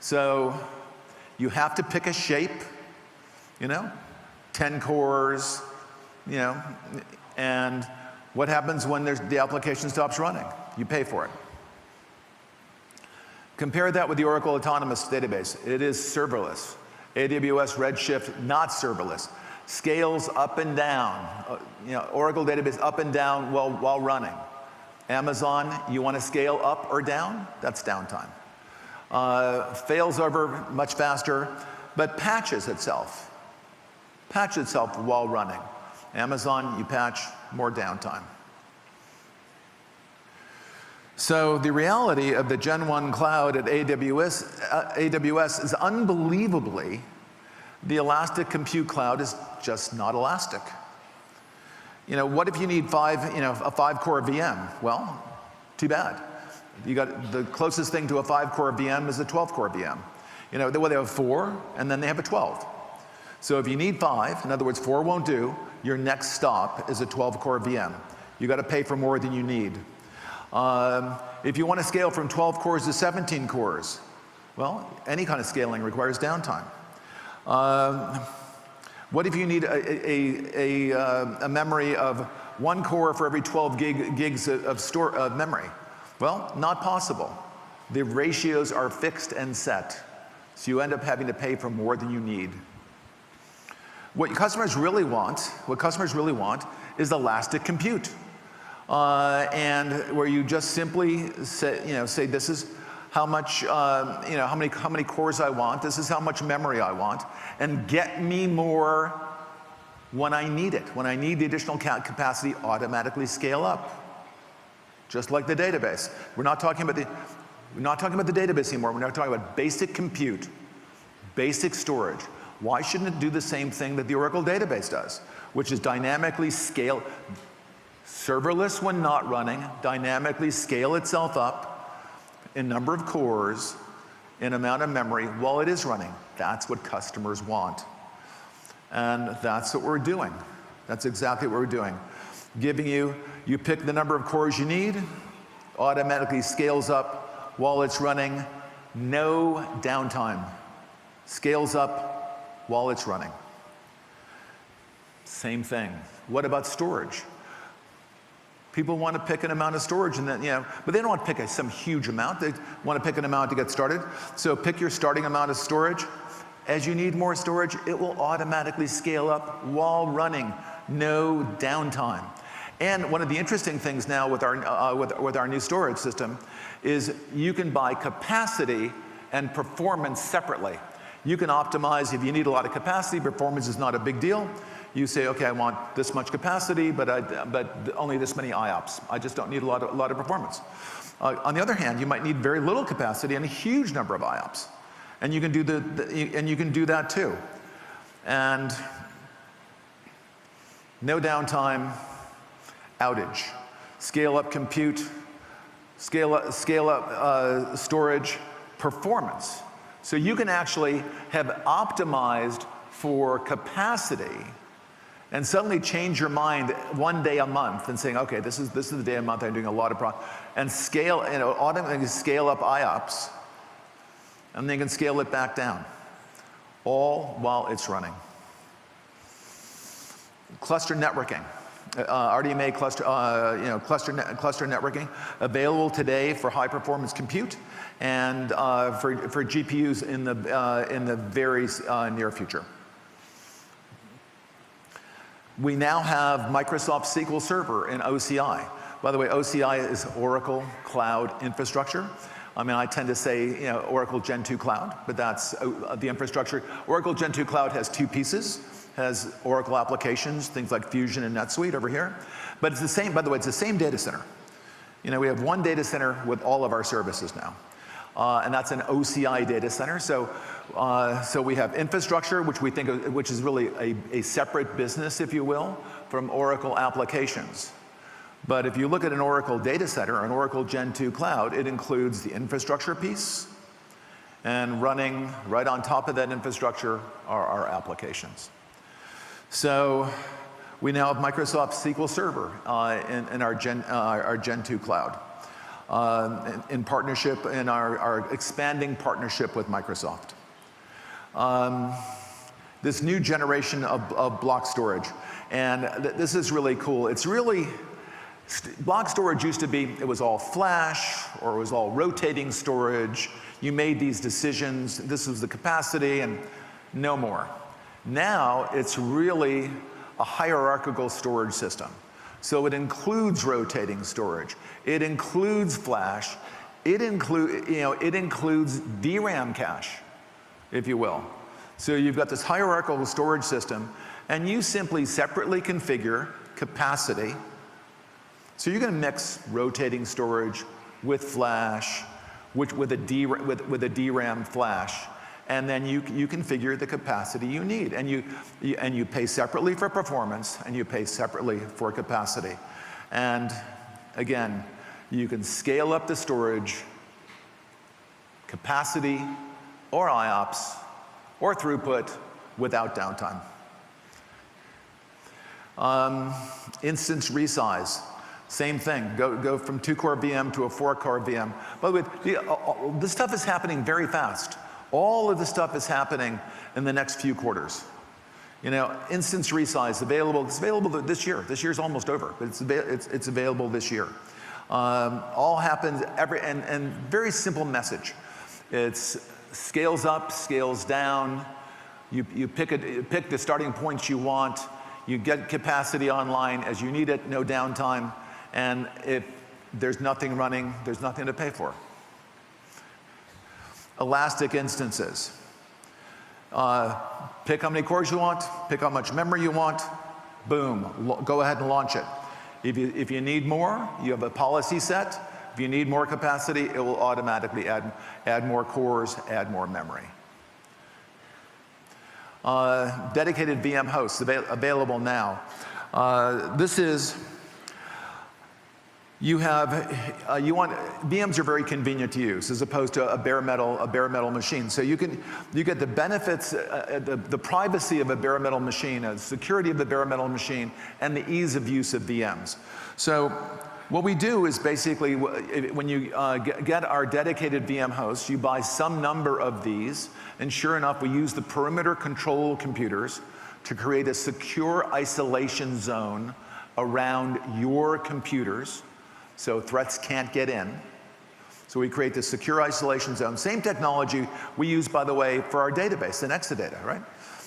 S4: So you have to pick a shape, 10 cores, and what happens when the application stops running? You pay for it. Compare that with the Oracle Autonomous Database. It is serverless. AWS Redshift, not serverless. Scales up and down. Oracle Database up and down while running. Amazon, you want to scale up or down? That's downtime. Fails over much faster, but patches itself. Patches itself while running. Amazon, you patch, more downtime. So the reality of the Gen 1 cloud at AWS is unbelievably, the elastic compute cloud is just not elastic. You know, what if you need a 5-core VM? Well, too bad. You got the closest thing to a 5-core VM is a 12-core VM. You know, they have 4, and then they have a 12. So if you need 5, in other words, 4 won't do, your next stop is a 12-core VM. You got to pay for more than you need. If you want to scale from 12 cores to 17 cores, well, any kind of scaling requires downtime. What if you need a memory of 1 core for every 12 gigs of memory? Well, not possible. The ratios are fixed and set, so you end up having to pay for more than you need. What customers really want is elastic compute. And where you just simply say this is how much, how many cores I want, this is how much memory I want, and get me more when I need it. When I need the additional capacity, automatically scale up. Just like the database. We're not talking about the database anymore, we're not talking about basic compute, basic storage. Why shouldn't it do the same thing that the Oracle database does, which is dynamically scale, serverless when not running, dynamically scale itself up in number of cores, in amount of memory while it is running. That's what customers want. And that's what we're doing. That's exactly what we're doing. Giving you pick the number of cores you need, automatically scales up while it's running, no downtime. Scales up while it's running. Same thing. What about storage? People want to pick an amount of storage, and then, but they don't want to pick some huge amount. They want to pick an amount to get started. So pick your starting amount of storage. As you need more storage, it will automatically scale up while running, no downtime. And one of the interesting things now with our new storage system is you can buy capacity and performance separately. You can optimize if you need a lot of capacity. Performance is not a big deal. You say, okay, I want this much capacity, but only this many IOPS. I just don't need a lot of performance. On the other hand, you might need very little capacity and a huge number of IOPS, and you can do that too. And no downtime, outage, scale up compute, scale up storage, performance. So you can actually have optimized for capacity and suddenly change your mind one day a month and saying, okay, this is the day a month I'm doing a lot of and scale, automatically scale up IOPS, and then you can scale it back down, all while it's running. Cluster networking. RDMA cluster networking, available today for high performance compute and for GPUs in the very near future. We now have Microsoft SQL Server in OCI. By the way, OCI is Oracle Cloud Infrastructure. I mean, I tend to say Oracle Gen 2 Cloud, but that's the infrastructure. Oracle Gen 2 Cloud has 2 pieces. Has Oracle applications, things like Fusion and NetSuite over here. But it's the same, by the way, it's the same data center. We have one data center with all of our services now. And that's an OCI data center. So we have infrastructure, which is really a separate business, if you will, from Oracle applications. But if you look at an Oracle data center, an Oracle Gen 2 Cloud, it includes the infrastructure piece, and running right on top of that infrastructure are our applications. So we now have Microsoft SQL Server in our Gen 2 Cloud, in partnership, in our expanding partnership with Microsoft. This new generation of block storage, and this is really cool. It's really, block storage used to be, it was all flash, or it was all rotating storage. You made these decisions, this was the capacity, and no more. Now, it's really a hierarchical storage system. So it includes rotating storage. It includes flash. It includes DRAM cache, if you will. So you've got this hierarchical storage system, and you simply separately configure capacity. So you're going to mix rotating storage with flash, with a DRAM flash, and then you configure the capacity you need, and you pay separately for performance, and you pay separately for capacity. And again, you can scale up the storage, capacity, or IOPS, or throughput without downtime. Instance resize, same thing. Go from 2-core VM to a 4-core VM. By the way, this stuff is happening very fast. All of this stuff is happening in the next few quarters. You know, instance resize available. It's available this year. This year's almost over, but it's available this year. All happens and very simple message. It's scales up, scales down. You pick the starting points you want. You get capacity online as you need it, no downtime. And if there's nothing running, there's nothing to pay for. Elastic instances. Pick how many cores you want, pick how much memory you want, boom, go ahead and launch it. If you need more, you have a policy set. If you need more capacity, it will automatically add more cores, add more memory. Dedicated VM hosts available now. This is, VMs are very convenient to use as opposed to a bare metal machine. So you get the benefits, the privacy of a bare metal machine, the security of the bare metal machine, and the ease of use of VMs. So what we do is basically, when you get our dedicated VM hosts, you buy some number of these, and sure enough, we use the perimeter control computers to create a secure isolation zone around your computers, so threats can't get in. So we create this secure isolation zone. Same technology we use, by the way, for our database in Exadata, right?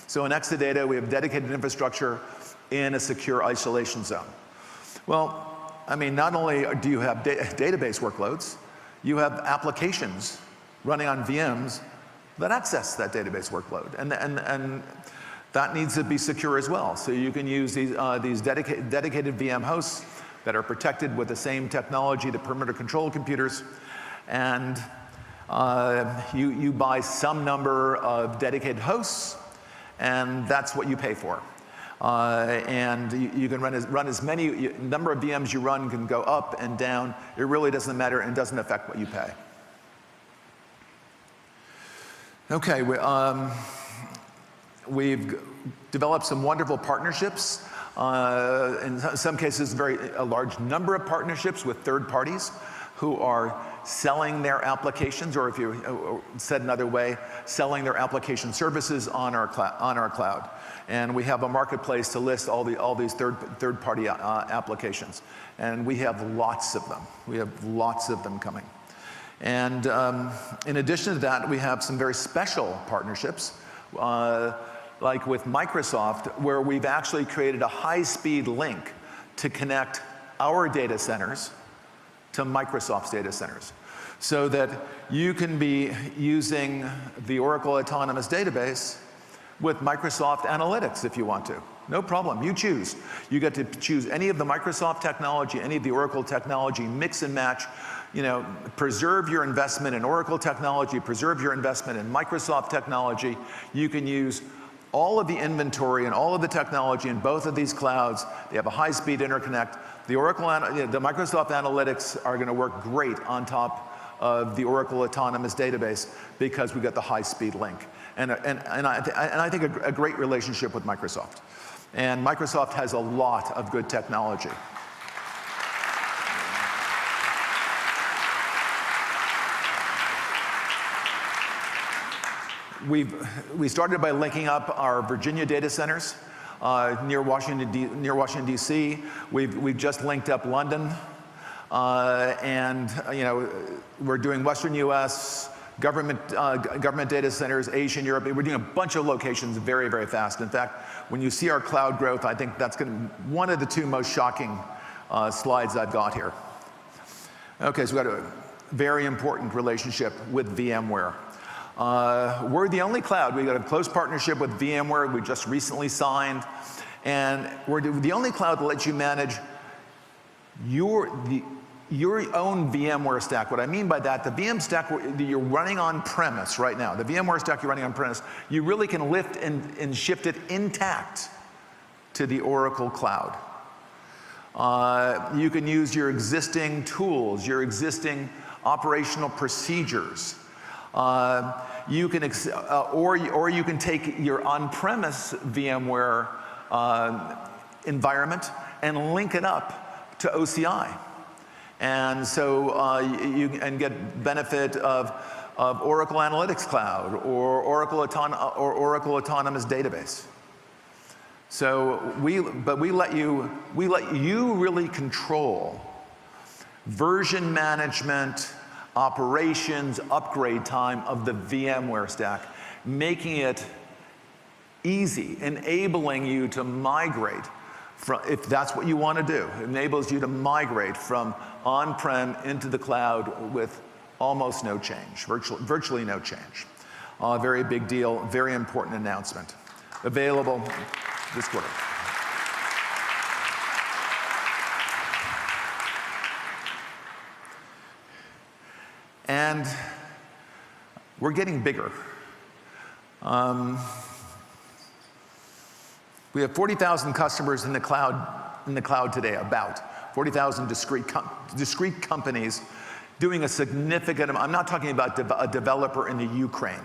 S4: So in Exadata, we have dedicated infrastructure in a secure isolation zone. Well, I mean, not only do you have database workloads, you have applications running on VMs that access that database workload. And that needs to be secure as well. So you can use these dedicated VM hosts that are protected with the same technology, the perimeter control computers, and you buy some number of dedicated hosts, and that's what you pay for. And you can run as many, number of VMs you run can go up and down. It really doesn't matter and doesn't affect what you pay. Okay, we've developed some wonderful partnerships. In some cases, a large number of partnerships with third parties who are selling their applications, or if you said another way, selling their application services on our cloud. And we have a marketplace to list all these third-party applications. And we have lots of them. We have lots of them coming. And in addition to that, we have some very special partnerships, like with Microsoft, where we've actually created a high-speed link to connect our data centers to Microsoft's data centers, so that you can be using the Oracle Autonomous Database with Microsoft Analytics if you want to. No problem, you choose. You get to choose any of the Microsoft technology, any of the Oracle technology, mix and match, you know, preserve your investment in Oracle technology, preserve your investment in Microsoft technology. You can use all of the inventory and all of the technology in both of these clouds. They have a high-speed interconnect. The Microsoft Analytics are going to work great on top of the Oracle Autonomous Database because we got the high-speed link. And I think a great relationship with Microsoft. And Microsoft has a lot of good technology. We started by linking up our Virginia data centers near Washington, D.C. We've just linked up London, and you know, we're doing Western U.S., government data centers, Asia and Europe. We're doing a bunch of locations very, very fast. In fact, when you see our cloud growth, I think that's one of the two most shocking slides I've got here. Okay, so we've got a very important relationship with VMware. We're the only cloud. We've got a close partnership with VMware. We just recently signed. And we're the only cloud that lets you manage your own VMware stack. What I mean by that, the VM stack that you're running on premise right now, the VMware stack you're running on premise, you really can lift and shift it intact to the Oracle cloud. You can use your existing tools, your existing operational procedures. You can, or you can take your on-premise VMware environment and link it up to OCI. And so you can get benefit of Oracle Analytics Cloud or Oracle Autonomous Database. So we let you really control version management, operations, upgrade time of the VMware stack, making it easy, enabling you to migrate from, if that's what you want to do, it enables you to migrate from on-prem into the cloud with almost no change, virtually no change. Very big deal, very important announcement. Available this quarter. And we're getting bigger. We have 40,000 customers in the cloud today, about 40,000 discrete companies doing a significant amount. I'm not talking about a developer in the Ukraine.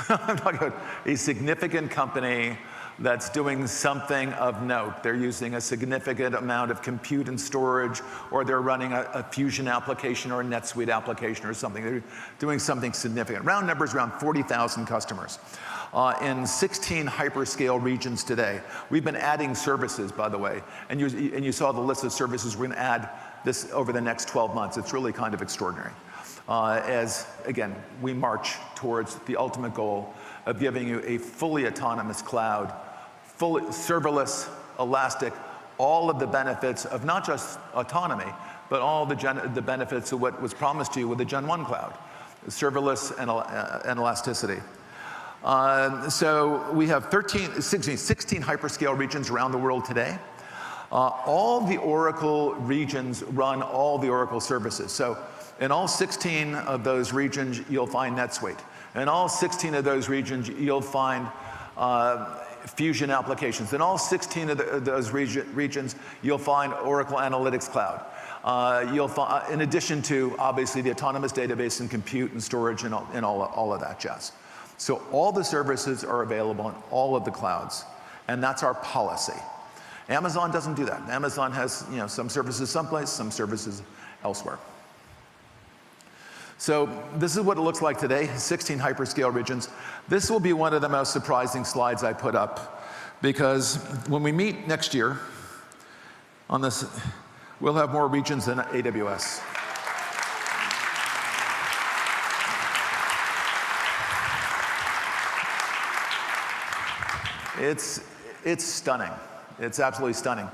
S4: I'm talking about a significant company that's doing something of note. They're using a significant amount of compute and storage, or they're running a Fusion application or a NetSuite application or something. They're doing something significant. Round numbers, around 40,000 customers. In 16 hyperscale regions today. We've been adding services, by the way, and you saw the list of services we're going to add this over the next 12 months. It's really kind of extraordinary. As, again, we march towards the ultimate goal of giving you a fully autonomous cloud, fully serverless, elastic, all of the benefits of not just autonomy, but all the benefits of what was promised to you with the Gen 1 cloud, serverless and elasticity. So we have 16 hyperscale regions around the world today. All the Oracle regions run all the Oracle services. So in all 16 of those regions, you'll find NetSuite. In all 16 of those regions, you'll find Fusion applications. In all 16 of those regions, you'll find Oracle Analytics Cloud. You'll find, in addition to, obviously, the autonomous database and compute and storage and all of that jazz. So all the services are available in all of the clouds, and that's our policy. Amazon doesn't do that. Amazon has, some services someplace, some services elsewhere. So this is what it looks like today, 16 hyperscale regions. This will be one of the most surprising slides I put up, because when we meet next year on this, we'll have more regions than AWS. It's stunning. It's absolutely stunning.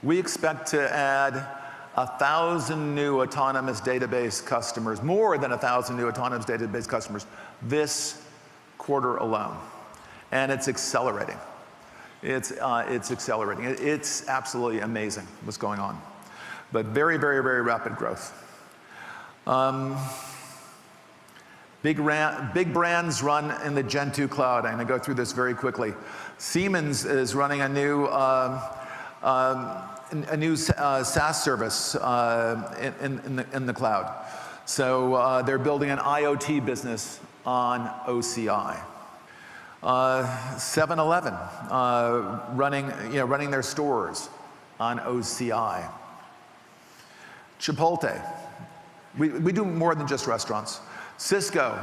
S4: We expect to add 1,000 new autonomous database customers, more than 1,000 new autonomous database customers this quarter alone. And it's accelerating. It's accelerating. It's absolutely amazing what's going on. But very, very, very rapid growth. Big brands run in the Gen 2 cloud. I'm going to go through this very quickly. Siemens is running a new SaaS service in the cloud. So they're building an IoT business on OCI. 7-Eleven running their stores on OCI. Chipotle. We do more than just restaurants. Cisco.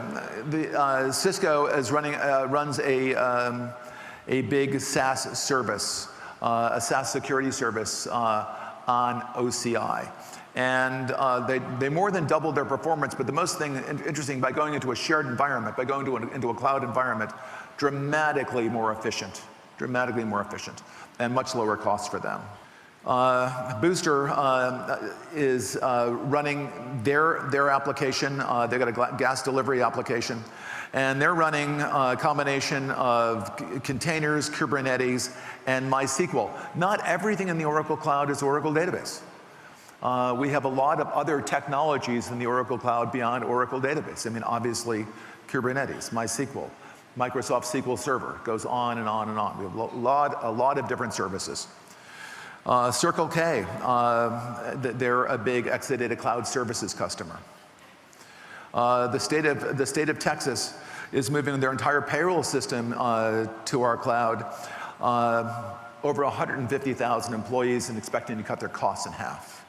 S4: Cisco is runs a big SaaS service, a SaaS security service on OCI. And they more than doubled their performance, but the most thing interesting, by going into a shared environment, by going into a cloud environment, dramatically more efficient, and much lower costs for them. Booster is running their application. They've got a gas delivery application, and they're running a combination of containers, Kubernetes, and MySQL. Not everything in the Oracle Cloud is Oracle Database. We have a lot of other technologies in the Oracle Cloud beyond Oracle Database. I mean, obviously, Kubernetes, MySQL, Microsoft SQL Server, goes on and on and on. We have a lot of different services. Circle K, they're a big Exadata Cloud Services customer. The state of Texas is moving their entire payroll system to our cloud. Over 150,000 employees and expecting to cut their costs in half.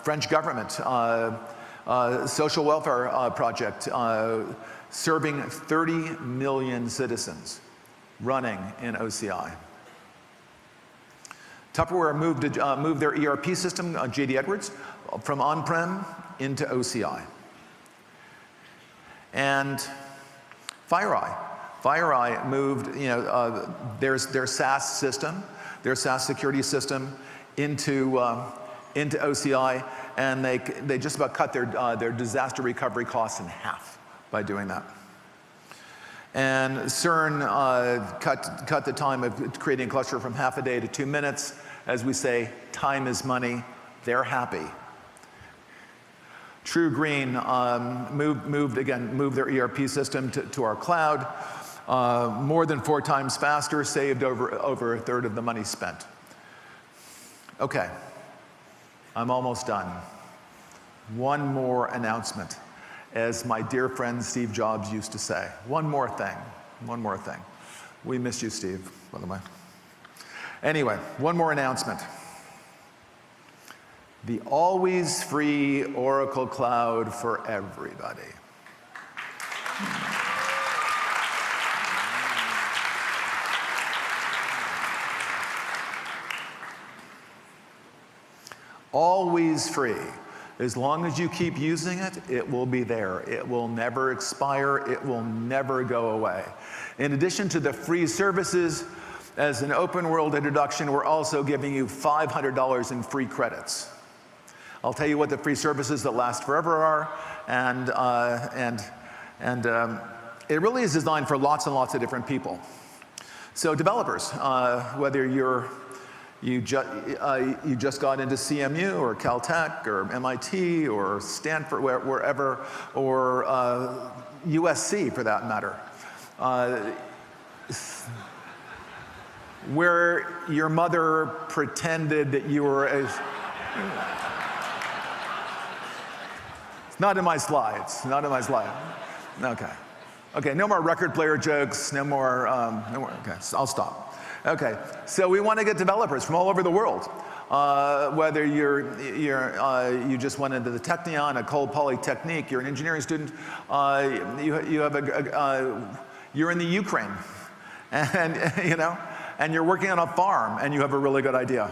S4: French government, social welfare project, serving 30 million citizens, running in OCI. Tupperware moved their ERP system, JD Edwards, from on-prem into OCI. And FireEye moved their SaaS system, their SaaS security system into OCI, and they just about cut their disaster recovery costs in half by doing that. And CERN cut the time of creating a cluster from half a day to 2 minutes. As we say, time is money. They're happy. True Green moved their ERP system to our cloud. More than 4 times faster, saved over a third of the money spent. Okay, I'm almost done. One more announcement, as my dear friend Steve Jobs used to say. One more thing. We missed you, Steve, by the way. Anyway, one more announcement. The always free Oracle Cloud for everybody. Always free. As long as you keep using it, it will be there. It will never expire. It will never go away. In addition to the free services, as an OpenWorld introduction, we're also giving you $500 in free credits. I'll tell you what the free services that last forever are, and it really is designed for lots and lots of different people. So developers, whether you just got into CMU or Caltech or MIT or Stanford, wherever, or USC for that matter, where your mother pretended that you were a... It's not in my slides, not in my slide. Okay. Okay, no more record player jokes, no more, okay, so I'll stop. Okay, so we want to get developers from all over the world. Whether you just went into the Technion, a Cole Polytechnique, you're an engineering student, you're in the Ukraine, and and you're working on a farm, and you have a really good idea.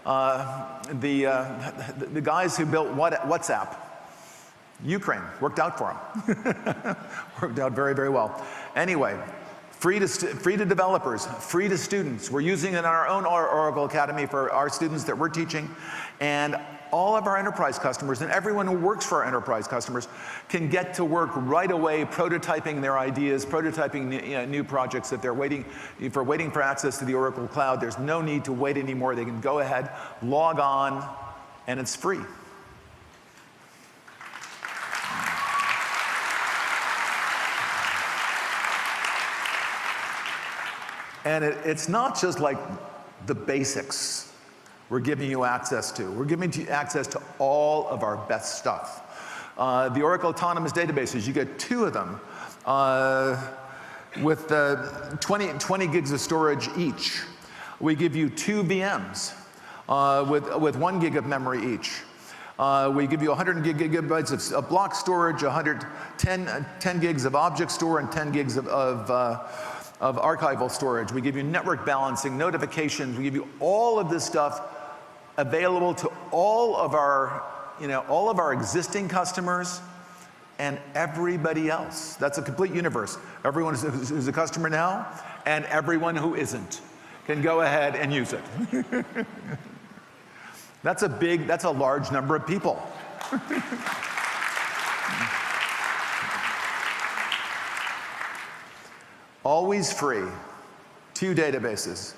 S4: The guys who built WhatsApp, Ukraine, worked out for them. Worked out very, very well. Anyway, free to developers, free to students. We're using it in our own Oracle Academy for our students that we're teaching. And all of our enterprise customers and everyone who works for our enterprise customers can get to work right away prototyping their ideas, prototyping new projects that they're waiting for access to the Oracle Cloud. There's no need to wait anymore. They can go ahead, log on, and it's free. And it's not just like the basics we're giving you access to. We're giving you access to all of our best stuff. The Oracle Autonomous Databases, you get 2 of them with 20 gigs of storage each. We give you 2 VMs with 1 gig of memory each. We give you 100 gigabytes of block storage, 10 gigs of object store, and 10 gigs of archival storage. We give you network balancing, notifications. We give you all of this stuff available to all of our existing customers and everybody else. That's a complete universe. Everyone who's a customer now and everyone who isn't can go ahead and use it. That's a large number of people. Always free, 2 databases.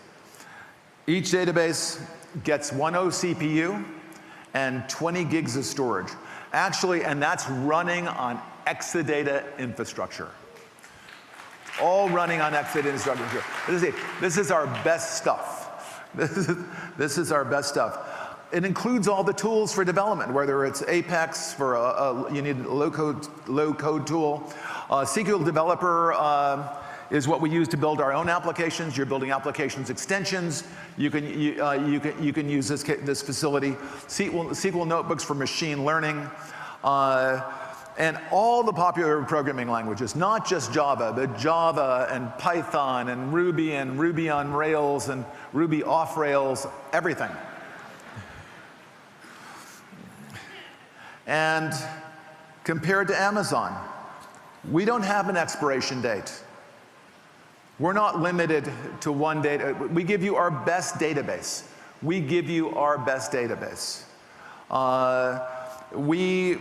S4: Each database gets 1 CPU and 20 gigs of storage. Actually, and that's running on Exadata infrastructure. All running on Exadata infrastructure. This is our best stuff. This is our best stuff. It includes all the tools for development, whether it's Apex for you need a low code tool. SQL Developer is what we use to build our own applications. You're building applications extensions. You can use this facility. SQL notebooks for machine learning. And all the popular programming languages, not just Java, but Java and Python and Ruby on Rails and Ruby off Rails, everything. And compared to Amazon, we don't have an expiration date. We're not limited to one data. We give you our best database. We give you our best database. We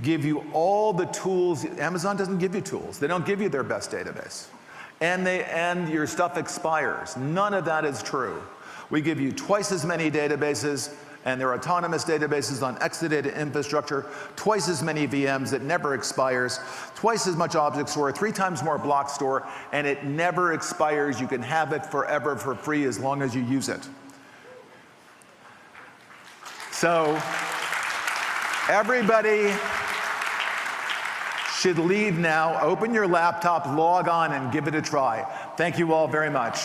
S4: give you all the tools. Amazon doesn't give you tools. They don't give you their best database. And your stuff expires. None of that is true. We give you twice as many databases, and they're autonomous databases on Exadata infrastructure, twice as many VMs, that never expires, twice as much object store, 3 times more block store, and it never expires. You can have it forever for free as long as you use it. So everybody should leave now, open your laptop, log on, and give it a try. Thank you all very much.